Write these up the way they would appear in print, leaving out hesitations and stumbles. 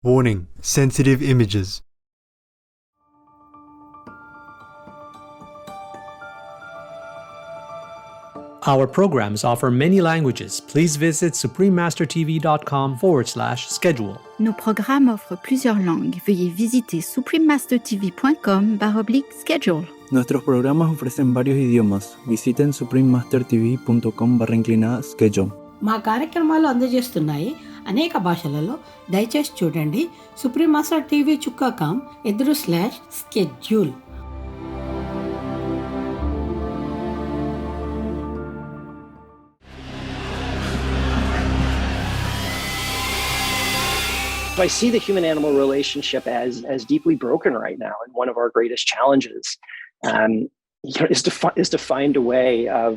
Warning: sensitive images. Our programs offer many languages. Please visit suprememastertv.com/schedule. Nos programmes offrent plusieurs langues. Veuillez visiter suprememastertv.com/schedule. Nuestros programas ofrecen varios idiomas. Visiten suprememastertv.com/schedule. మా కార్యక్రమాలు అందజేస్తున్నాయి అనేక భాషలలో. దయచేసి చూడండి సుప్రీంమాస్టర్ TV /schedule. So I see the human-animal relationship as deeply broken right now, and one of our greatest challenges is to find a way of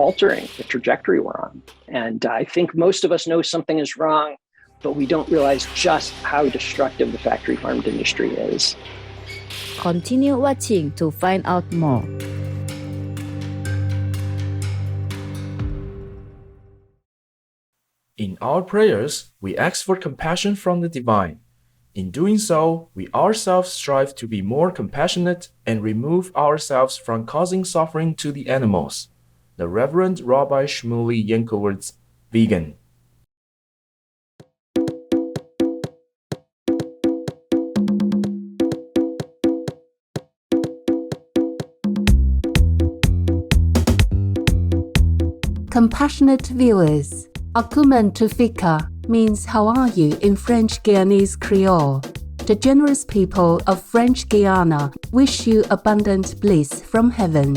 altering the trajectory we're on. And I think most of us know something is wrong, but we don't realize just how destructive the factory farmed industry is. Continue watching to find out more. In our prayers, we ask for compassion from the divine. In doing so, we ourselves strive to be more compassionate and remove ourselves from causing suffering to the animals. The Reverend Rabbi Shmuley Yankowitz, vegan. Compassionate viewers, Akumen Tufika means how are you in French Guyanese Creole. The generous people of French Guiana wish you abundant bliss from heaven.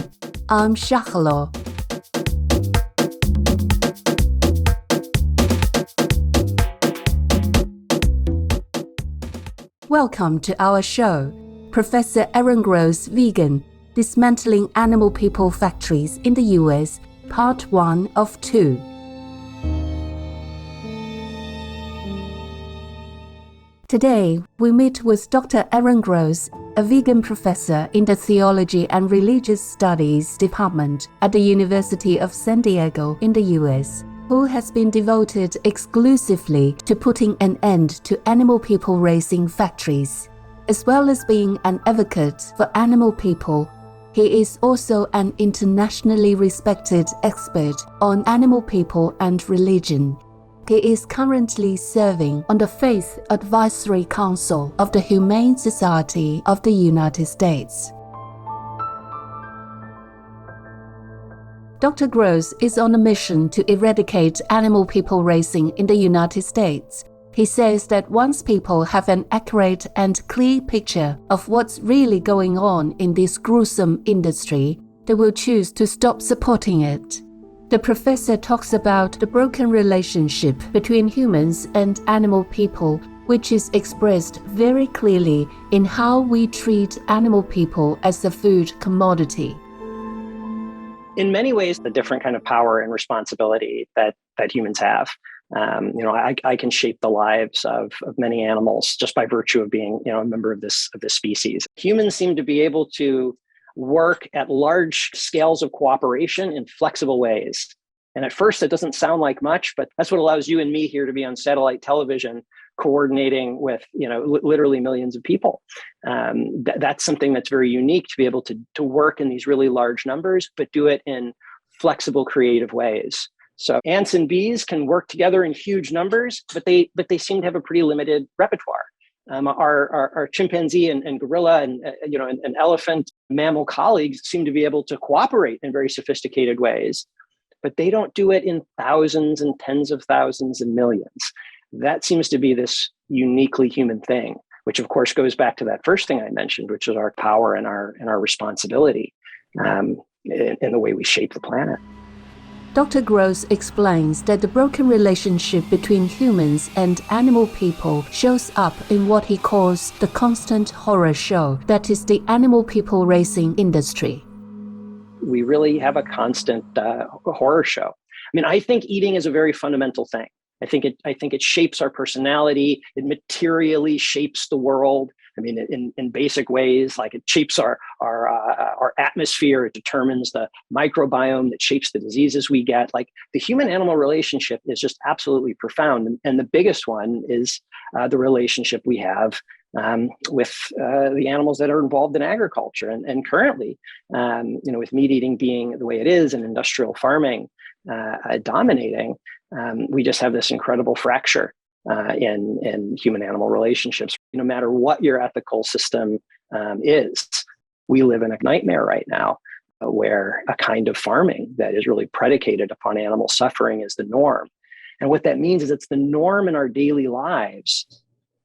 I'm Shachalo. Welcome to our show, Professor Aaron Gross, Vegan, Dismantling Animal People Factories in the US, Part 1 of 2. Today, we meet with Dr. Aaron Gross, a vegan professor in the Theology and Religious Studies Department at the University of San Diego in the US, who has been devoted exclusively to putting an end to animal people raising factories. As well as being an advocate for animal people, he is also an internationally respected expert on animal people and religion. He is currently serving on the Faith Advisory Council of the Humane Society of the United States. Dr. Gross is on a mission to eradicate animal people raising in the United States. He says that once people have an accurate and clear picture of what's really going on in this gruesome industry, they will choose to stop supporting it. The professor talks about the broken relationship between humans and animal people, which is expressed very clearly in how we treat animal people as a food commodity. In many ways, the different kind of power and responsibility that humans have. I can shape the lives of many animals just by virtue of being, a member of this species. Humans seem to be able to work at large scales of cooperation in flexible ways. And at first, it doesn't sound like much, but that's what allows you and me here to be on satellite television, coordinating with, literally millions of people. That's something that's very unique to be able to work in these really large numbers, but do it in flexible, creative ways. So ants and bees can work together in huge numbers, but they seem to have a pretty limited repertoire. Our chimpanzee and gorilla and elephant mammal colleagues seem to be able to cooperate in very sophisticated ways, but they don't do it in thousands and tens of thousands and millions. That seems to be this uniquely human thing, which of course goes back to that first thing I mentioned, which is our power and our responsibility in the way we shape the planet. Dr. Gross explains that the broken relationship between humans and animal people shows up in what he calls the constant horror show that is the animal people raising industry. We really have a constant horror show. I think eating is a very fundamental thing. I think it shapes our personality. It materially shapes the world. I mean, in basic ways, like it shapes our atmosphere. It determines the microbiome that shapes the diseases we get. Like the human-animal relationship is just absolutely profound. And the biggest one is the relationship we have with the animals that are involved in agriculture. And currently, with meat eating being the way it is and industrial farming dominating, we just have this incredible fracture in human-animal relationships. No matter what your ethical system is, we live in a nightmare right now where a kind of farming that is really predicated upon animal suffering is the norm. And what that means is it's the norm in our daily lives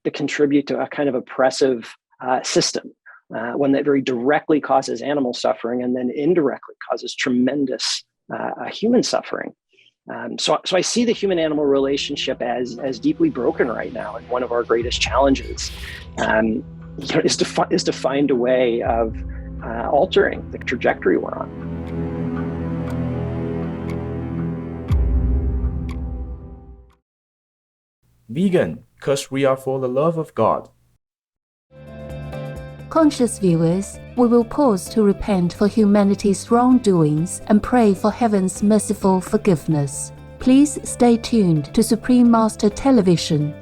that contribute to a kind of oppressive system, one that very directly causes animal suffering and then indirectly causes tremendous human suffering. So I see the human-animal relationship as deeply broken right now, and one of our greatest challenges is to find a way of altering the trajectory we're on. Vegan, because we are for the love of God. Conscious viewers, we will pause to repent for humanity's wrongdoings and pray for heaven's merciful forgiveness. Please stay tuned to Supreme Master Television.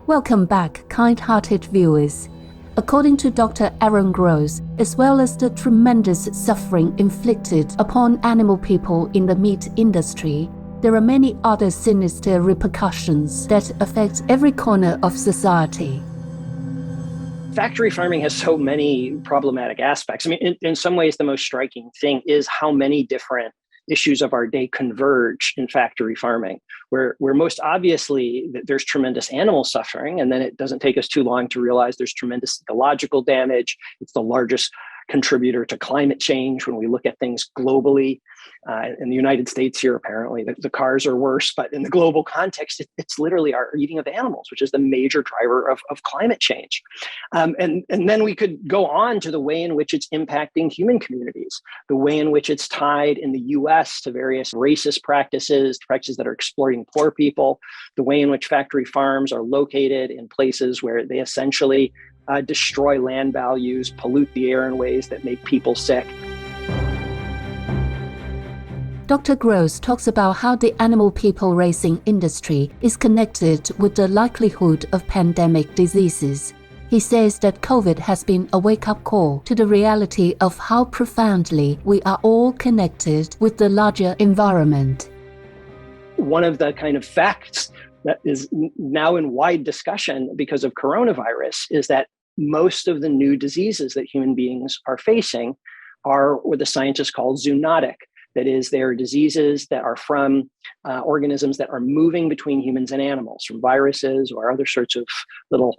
Welcome back, kind-hearted viewers. According to Dr. Aaron Gross, as well as the tremendous suffering inflicted upon animal people in the meat industry, there are many other sinister repercussions that affect every corner of society. Factory farming has so many problematic aspects. I mean, in some ways, the most striking thing is how many different issues of our day converge in factory farming, where most obviously there's tremendous animal suffering, and then it doesn't take us too long to realize there's tremendous ecological damage. It's the largest contributor to climate change when we look at things globally. In the United States here, apparently, the cars are worse, but in the global context, it's literally our eating of animals, which is the major driver of climate change. And then we could go on to the way in which it's impacting human communities, the way in which it's tied in the US to various racist practices that are exploiting poor people, the way in which factory farms are located in places where they essentially destroy land values, pollute the air in ways that make people sick. Dr. Gross talks about how the animal people raising industry is connected with the likelihood of pandemic diseases. He says that COVID has been a wake-up call to the reality of how profoundly we are all connected with the larger environment. One of the kind of facts that is now in wide discussion because of coronavirus is that most of the new diseases that human beings are facing are what the scientists call zoonotic. That is, they are diseases that are from organisms that are moving between humans and animals, from viruses or other sorts of little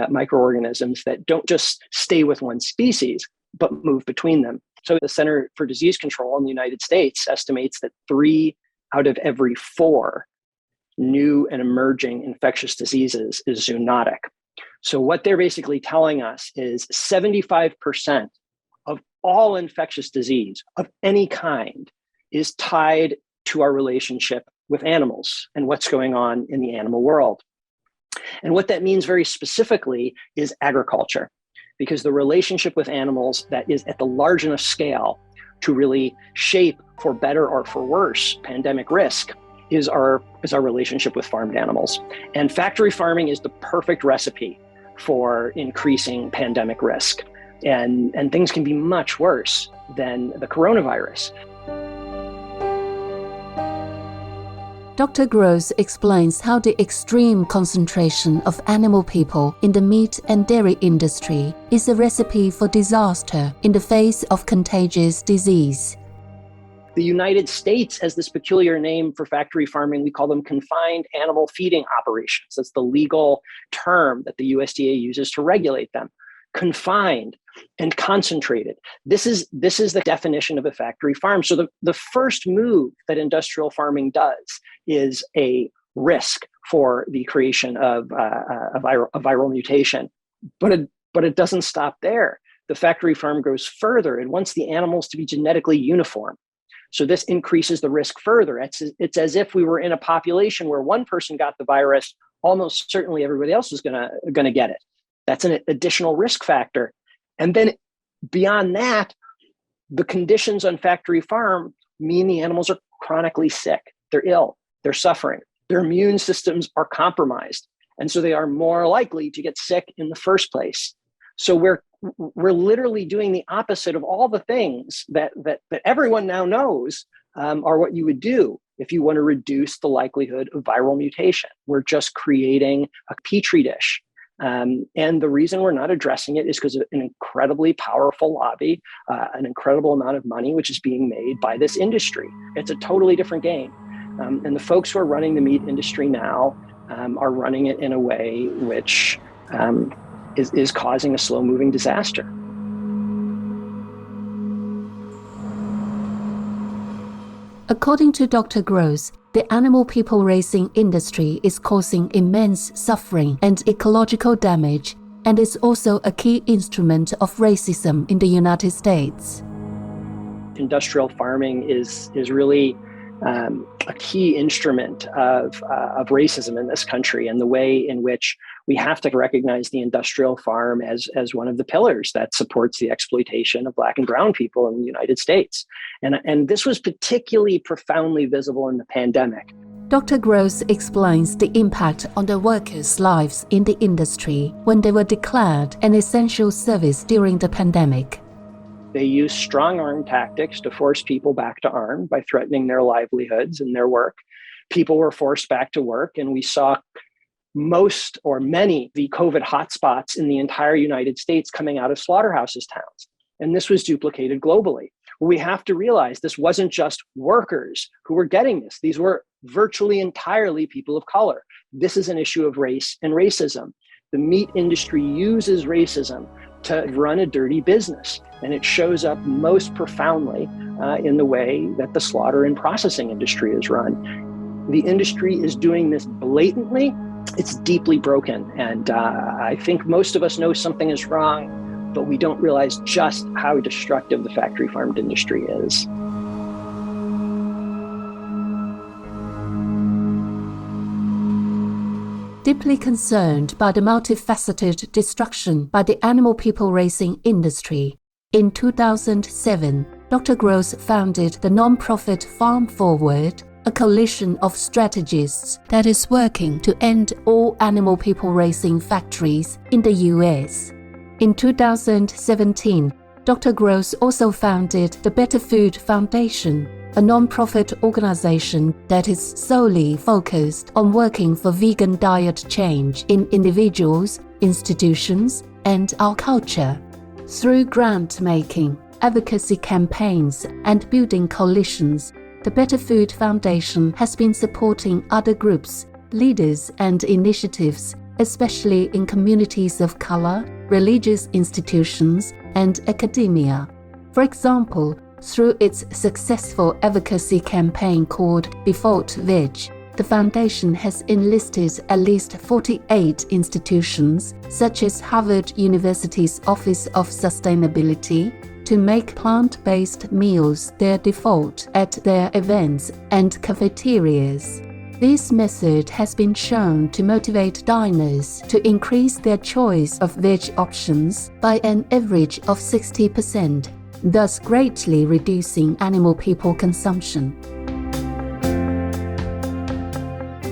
microorganisms that don't just stay with one species, but move between them. So the Center for Disease Control in the United States estimates that 3 out of every 4 new and emerging infectious diseases is zoonotic. So what they're basically telling us is 75% of all infectious disease of any kind is tied to our relationship with animals and what's going on in the animal world. And what that means very specifically is agriculture, because the relationship with animals that is at the large enough scale to really shape, for better or for worse, pandemic risk is our relationship with farmed animals. And factory farming is the perfect recipe for increasing pandemic risk. And things can be much worse than the coronavirus. Dr. Gross explains how the extreme concentration of animal people in the meat and dairy industry is a recipe for disaster in the face of contagious disease. The United States has this peculiar name for factory farming. We call them confined animal feeding operations. That's the legal term that the USDA uses to regulate them. Confined. and concentrated. This is the definition of a factory farm. So the first move that industrial farming does is a risk for the creation of a viral mutation. But it doesn't stop there. The factory farm goes further. It wants the animals to be genetically uniform. So this increases the risk further. It's as if we were in a population where one person got the virus, almost certainly everybody else is gonna get it. That's an additional risk factor. And then beyond that, the conditions on factory farm mean the animals are chronically sick. They're ill, they're suffering, their immune systems are compromised. And so they are more likely to get sick in the first place. So we're literally doing the opposite of all the things that everyone now knows are what you would do if you want to reduce the likelihood of viral mutation. We're just creating a petri dish. And the reason we're not addressing it is because of an incredibly powerful lobby, an incredible amount of money, which is being made by this industry. It's a totally different game. And the folks who are running the meat industry now are running it in a way which is causing a slow-moving disaster. According to Dr. Gross, the animal people racing industry is causing immense suffering and ecological damage, and is also a key instrument of racism in the United States. Industrial farming is really a key instrument of racism in this country, and the way in which we have to recognize the industrial farm as one of the pillars that supports the exploitation of Black and brown people in the United States. And this was particularly profoundly visible in the pandemic. Dr. Gross explains the impact on the workers' lives in the industry when they were declared an essential service during the pandemic. They used strong arm tactics to force people back to arm by threatening their livelihoods and their work. People were forced back to work, and we saw most or many of the COVID hotspots in the entire United States coming out of slaughterhouses towns. And this was duplicated globally. We have to realize this wasn't just workers who were getting this. These were virtually entirely people of color. This is an issue of race and racism. The meat industry uses racism to run a dirty business, and it shows up most profoundly in the way that the slaughter and processing industry is run. The industry is doing this blatantly. It's deeply broken, and I think most of us know something is wrong, but we don't realize just how destructive the factory farmed industry is. Deeply concerned by the multifaceted destruction by the animal people racing industry, in 2007, Dr. Gross founded the non-profit Farm Forward, a coalition of strategists that is working to end all animal people racing factories in the US. In 2017, Dr. Gross also founded the Better Food Foundation, a non-profit organization that is solely focused on working for vegan diet change in individuals, institutions, and our culture. Through grant making, advocacy campaigns, and building coalitions, the Better Food Foundation has been supporting other groups, leaders, and initiatives, especially in communities of color, religious institutions, and academia. For example, through its successful advocacy campaign called Default Veg, the foundation has enlisted at least 48 institutions, such as Harvard University's Office of Sustainability, to make plant-based meals their default at their events and cafeterias. This method has been shown to motivate diners to increase their choice of veg options by an average of 60%, thus greatly reducing animal people consumption.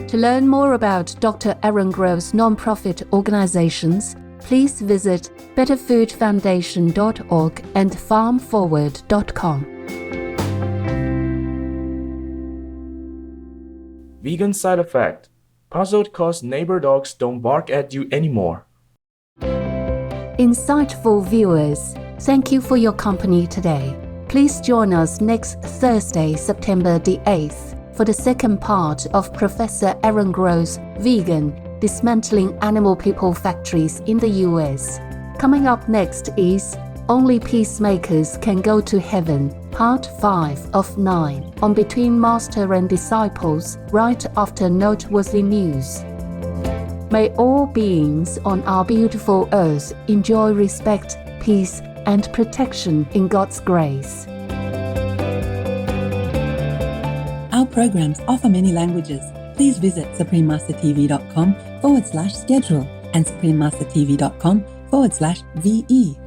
To learn more about Dr. Aaron Groves' non-profit organizations, please visit betterfoodfoundation.org and farmforward.com. Vegan side effect. Puzzled cause neighbor dogs don't bark at you anymore. Insightful viewers, thank you for your company today. Please join us next Thursday, September the 8th, for the second part of Professor Aaron Groves' Vegan, Dismantling Animal People Factories in the US. Coming up next is Only Peacemakers Can Go to Heaven, Part 5 of 9, on Between Master and Disciples, right after noteworthy news. May all beings on our beautiful earth enjoy respect, peace, and protection in God's grace. Our programs offer many languages. Please visit suprememastertv.com/schedule and suprememastertv.com/VE